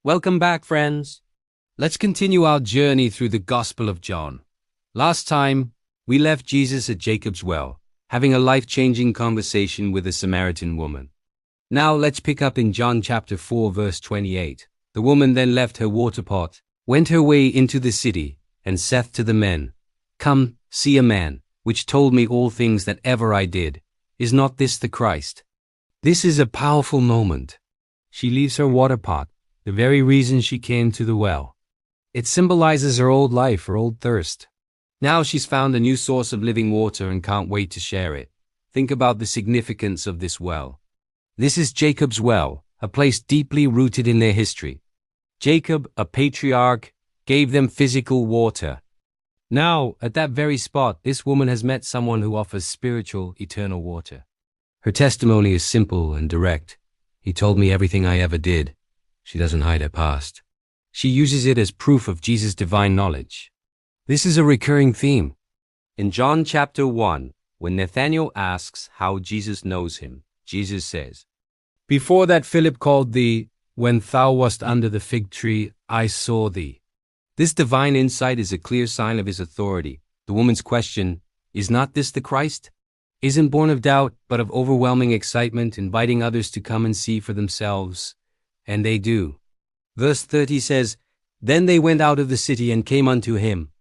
Welcome back, friends. Let's continue our journey through the Gospel of John. Last time, we left Jesus at Jacob's well, having a life-changing conversation with a Samaritan woman. Now let's pick up in John chapter 4, verse 28. The woman then left her water pot, went her way into the city, and saith to the men, Come, see a man, which told me all things that ever I did. Is not this the Christ? This is a powerful moment. She leaves her water pot, the very reason she came to the well. It symbolizes her old life, her old thirst. Now she's found a new source of living water and can't wait to share it. Think about the significance of this well. This is Jacob's well, a place deeply rooted in their history. Jacob, a patriarch, gave them physical water. Now, at that very spot, this woman has met someone who offers spiritual, eternal water. Her testimony is simple and direct. He told me everything I ever did. She doesn't hide her past. She uses it as proof of Jesus' divine knowledge. This is a recurring theme. In John chapter 1, when Nathanael asks how Jesus knows him, Jesus says, Before that Philip called thee, when thou wast under the fig tree, I saw thee. This divine insight is a clear sign of his authority. The woman's question, Is not this the Christ? Isn't born of doubt, but of overwhelming excitement, inviting others to come and see for themselves. And they do. Verse 30 says, Then they went out of the city and came unto him.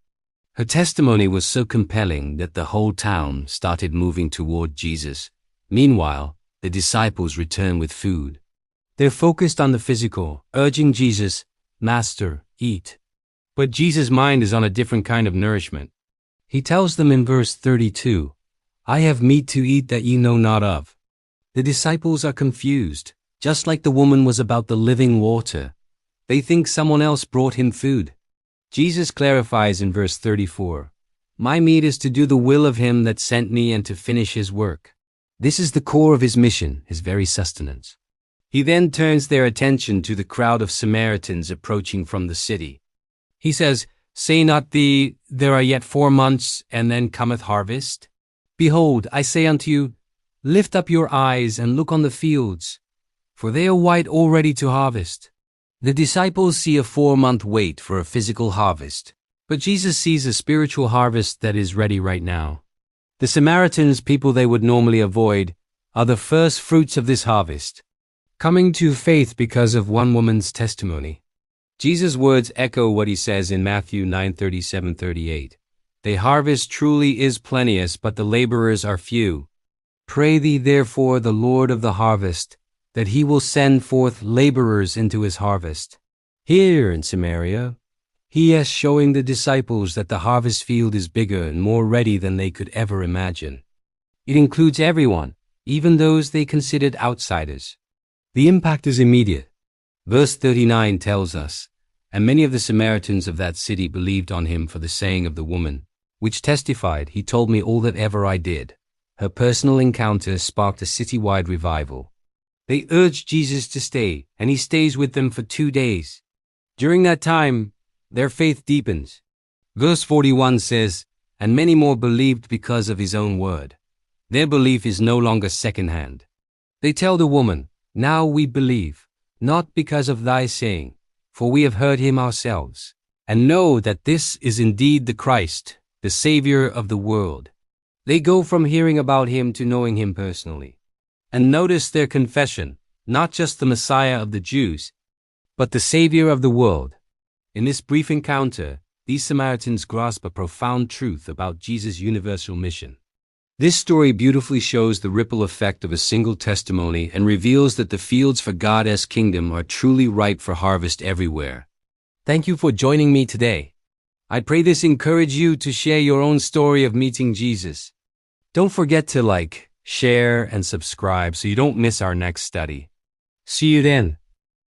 Her testimony was so compelling that the whole town started moving toward Jesus. Meanwhile, the disciples return with food. They're focused on the physical, urging Jesus, Master, eat. But Jesus' mind is on a different kind of nourishment. He tells them in verse 32, I have meat to eat that ye know not of. The disciples are confused, just like the woman was about the living water. They think someone else brought him food. Jesus clarifies in verse 34, My meat is to do the will of him that sent me and to finish his work. This is the core of his mission, his very sustenance. He then turns their attention to the crowd of Samaritans approaching from the city. He says, Say not thee, there are yet 4 months, and then cometh harvest? Behold, I say unto you, lift up your eyes and look on the fields, for they are white already to harvest. The disciples see a 4-month wait for a physical harvest, but Jesus sees a spiritual harvest that is ready right now. The Samaritans, people they would normally avoid, are the first fruits of this harvest, coming to faith because of one woman's testimony. Jesus' words echo what he says in Matthew 9:37-38. The harvest truly is plenteous, but the laborers are few. Pray thee therefore the Lord of the harvest, that he will send forth laborers into his harvest. Here in Samaria, he is showing the disciples that the harvest field is bigger and more ready than they could ever imagine. It includes everyone, even those they considered outsiders. The impact is immediate. Verse 39 tells us, And many of the Samaritans of that city believed on him for the saying of the woman, which testified, He told me all that ever I did. Her personal encounter sparked a citywide revival. They urged Jesus to stay, and he stays with them for 2 days. During that time, their faith deepens. Verse 41 says, And many more believed because of his own word. Their belief is no longer secondhand. They tell the woman, Now we believe, not because of thy saying, for we have heard him ourselves, and know that this is indeed the Christ, the Savior of the world. They go from hearing about him to knowing him personally. And notice their confession, not just the Messiah of the Jews, but the Savior of the world. In this brief encounter, these Samaritans grasp a profound truth about Jesus' universal mission. This story beautifully shows the ripple effect of a single testimony and reveals that the fields for God's kingdom are truly ripe for harvest everywhere. Thank you for joining me today. I pray this encourage you to share your own story of meeting Jesus. Don't forget to like, share, and subscribe so you don't miss our next study. See you then.